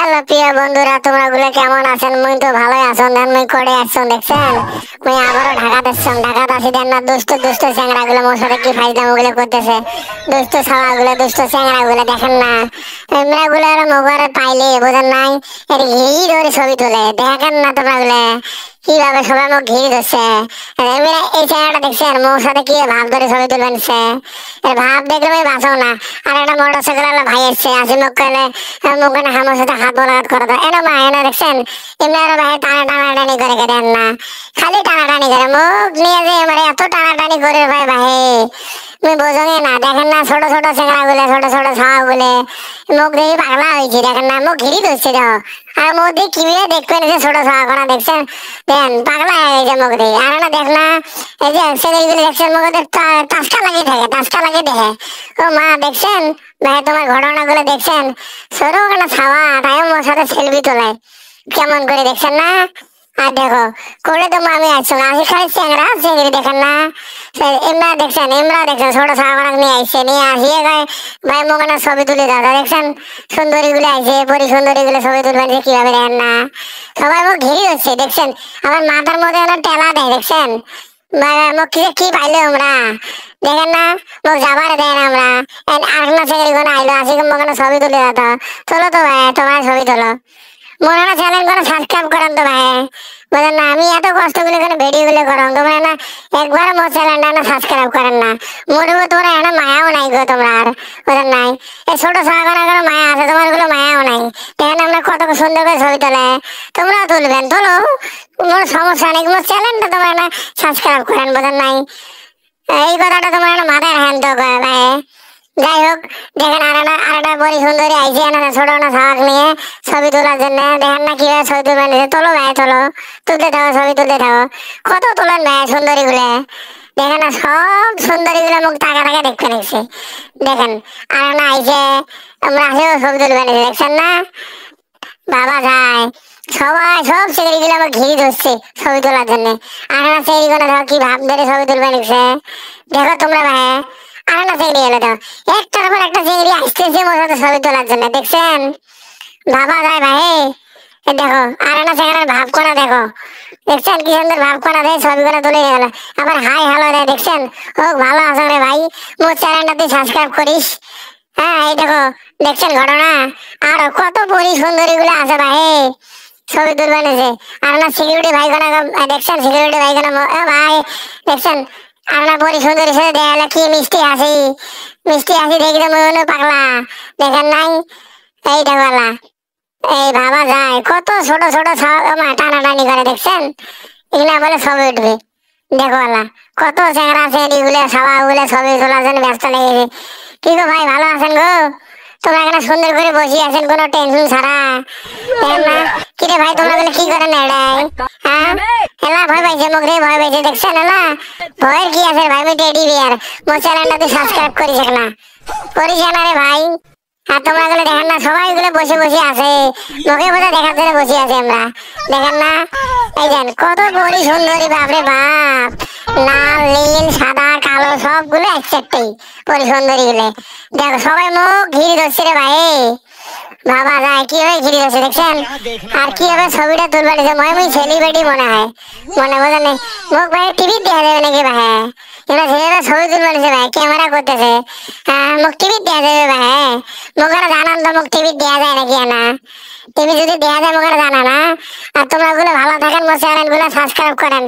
Hello প্রিয় বন্ধুরা, তোমরা গুলো কেমন আছেন? মুই তো ভালোই আছেন। দেন মুই করে আসছেন দেখছেন, মুই আবারও ঢাকাতে আসছেন। ঢাকাতে আসি দেন না, দুষ্ট দুষ্ট চ্যাংরা গুলো মোর সাথে কি ফাইজলাম ওগুলো করতেছে। দুষ্ট ছাওয়া গুলো, দুষ্ট চ্যাংরা গুলো দেখেন না, তোমরা গুলো মোবাইলে পাইলে বোঝেন নাই, এর ঘিরি ধরে ছবি তোলে। দেখেন না তোমরা গুলো কিভাবে সবাই মুখ ঘিরে ধরছে। এই চ্যাংরাটা দেখছেন মোর সাথে কি ভাব ধরে ছবি তুলবেন সে, এর ভাব দেখলে আমি বাঁচাও না। আর একটা মোটর সাইকেল ভাই এসছে, আসি মুখ কালে মুখে আমার সাথে হাত বলাঘাত করে দেয়। এনে মা এনে দেখছেন এমনি আরো ভাই টানাটানি করে দেন না, খালি টানাটানি করে মুখ নিয়ে যে মানে এত টানাটানি করে ভাই ভাই তুমি বোঝোই না। দেখেন না ছোট ছোট চেংড়া গুলে, ছোট ছোট ছাওয়া গুলে মুখ দেখি পাগলা হয়েছে। দেখেন না মুখ ঘিরি ধরছে দেখো, আর মুখ দিয়ে কিভাবে দেখবেন যে ছোট ছাওয়া করা দেখছেন, দেন পাগলা হয়ে গেছে মুখ দিয়ে। আর না দেখ না এই যে ছেলেগুলো দেখছেন মুখে টাসকা লাগিয়ে থাকে, টাসকা লাগিয়ে দেখে। ও মা দেখছেন ভাই তোমার ঘটনাগুলো দেখছেন, ছোট একটা ছাওয়া তাই মোর সাথে সেলফি তোলায় কেমন করে দেখছেন না। আর দেখো করে তো আমি আসছো না, আসি খালি চ্যাংরা চেংড়ি দেখেন না। এমরা দেখছেন, এমরা দেখছেন ছোট ছাওয়া নিয়ে আসছে, নিয়ে আসিয়ে গায়ে ভাই মোখানে ছবি তুলে দাও। দেখছেন সুন্দরী গুলো আইছে, পরি সুন্দরী গুলো ছবি তুলবেন কিভাবে দেখেন না, সবাই মুখ ঘিরি হচ্ছে দেখছেন। আমার মাথার মধ্যে টেলা দেয় দেখছেন, মুখ কি পাইলো আমরা দেখেন না, মুখ যাবারে দেয় না আমরা। আরেকটা ছেলে কোনো আইলো, আসি মোখানে ছবি তুলে দাও। তোলো তো ভাই, তোমার ছবি তোলো। মনে না চ্যানেল করে সাবস্ক্রাইব করেন তো ভাই, বুঝলেন না। আমি এত কষ্ট করে এখানে ভিডিও গুলো করাম, তোমরা না একবার মোর চ্যানেলটা না সাবস্ক্রাইব করেন না। মোর উপর তোমরা এখানে মায়াও নাই গো তোমার, বুঝলেন নাই। এই ছোট ছাগলের কোনো মায়া আছে, তোমার গুলো মায়াও নাই। দেখেন আমরা কত সুন্দর করে ছবি তোলে, তোমরাও তুলবেন, তোলো, মোর সমস্যা নেই। মোর চ্যানেলটা তোমরা না সাবস্ক্রাইব করেন, বুঝলেন নাই। এই কথাটা তোমার না মাথায় হ্যান তো ভাই। যাই হোক দেখেন আরেকটা বড়ি সুন্দরী আইসি না ছোট না ছাওয়াক নিয়ে ছবি তোলার জন্য। দেখেন না কিভাবে ছবি তুলবেন, তোলো ভাই তোলো, তুলতে থাকো ছবি তুলতে থাকো। কত তোলেন ভাই সুন্দরী গুলো, দেখেন না সব সুন্দরী গুলো মুখ টাকা টাকা দেখতে নিচ্ছে। দেখেন আর না আইসে আমরা আসেও ছবি তুলবেন দেখছেন না, বাবা যায় সবাই সব ছেলে গুলো আমার ঘিরে ধরছে ছবি তোলার জন্য। আর না ছেলে গুলো ধরো কি ভাব ধরে ছবি তুলবে নিচ্ছে, দেখো তোমরা ভাই। আর না চিংড়ি এলো তো একটার পর একটা চিংড়ি আসতেছে মোর সাথে ছবি তোলার জন্য দেখছেন, ভাবা যায় ভাই। দেখো আর না চেহারার ভাব করা দেখো, দেখছেন কি সুন্দর ভাব করা দেয়, ছবিগুলো তুলে গেল। আবার হাই হ্যালো রে দেখছেন, হোক ভালো আছো রে ভাই, মোর চ্যানেলটা তুই সাবস্ক্রাইব করিস। হ্যাঁ এই দেখো দেখছেন ঘটনা, আর কত পরি সুন্দরী গুলো আছে ভাই ছবি তুলবে নিছে। আর না সিকিউরিটি ভাই কোনা দেখছেন, সিকিউরিটি ভাই কোনা ভাই দেখছেন। আর না পরি সুন্দরী সাথে দেখালে কি মিষ্টি হাসি, মিষ্টি হাসি দেখি তো মনে পাগলা দেখেন নাই। এই দেখলা এই ভাবা যায় কত ছোট ছোট টানাটানি করে দেখছেন, এগুলা বলে ছবি উঠবে। দেখো কত চেহারা আছে এগুলো সবা ওগুলো ছবি তোলার জন্য ব্যস্ত লেগেছে। কি গো ভাই ভালো আছেন গো? তোমরা এখানে সুন্দর করে বসে আছেন কোনো টেনশন ছাড়া। কিরে ভাই তোমরা বলে কি করেন এটাই, হ্যাঁ এলা ভয় পাইছে মুখ রে, ভয় পাইছে দেখছেন। এলা ভয়ের কি আছে ভাই, আমি টেডি বিয়ার, মোর চ্যানেলটা তুই সাবস্ক্রাইব করিস না, করিস না রে ভাই। আর তোমরা গুলো দেখেন না সবাই গুলো বসে বসে আছে, মুখে বোঝা দেখার জন্য বসে আছি আমরা, দেখেন না। এই দেন কত পরি সুন্দরী, বাপরে বাপ, লাল নীল সাদা কালো সবগুলো একসাথেই পরি সুন্দরী গুলো। দেখো সবাই মুখ ঘিরে ধরছে রে ভাই, বাবা যায় কিভাবে ঘিরে ধরছে দেখছেন। আর কিভাবে ছবিটা তুলবে নিছে, মই সেলিব্রিটি মনে হয়, মনে বোঝা নেই। মুখ ভাই টিভি দেখা যাবে নাকি ভাই, এরা ছেলেরা ছবি তুলবে নিছে ভাই, ক্যামেরা করতেছে। হ্যাঁ মুখ টিভি দেওয়া যাবে ভাই, মুখেরা জানান তো মুখ টিভি দেওয়া যায় নাকি না, টিভি যদি দেওয়া যায় মুখেরা জানা না। আর তোমরা গুলো ভালো থাকেন, মোর চ্যানেল গুলো সাবস্ক্রাইব করেন।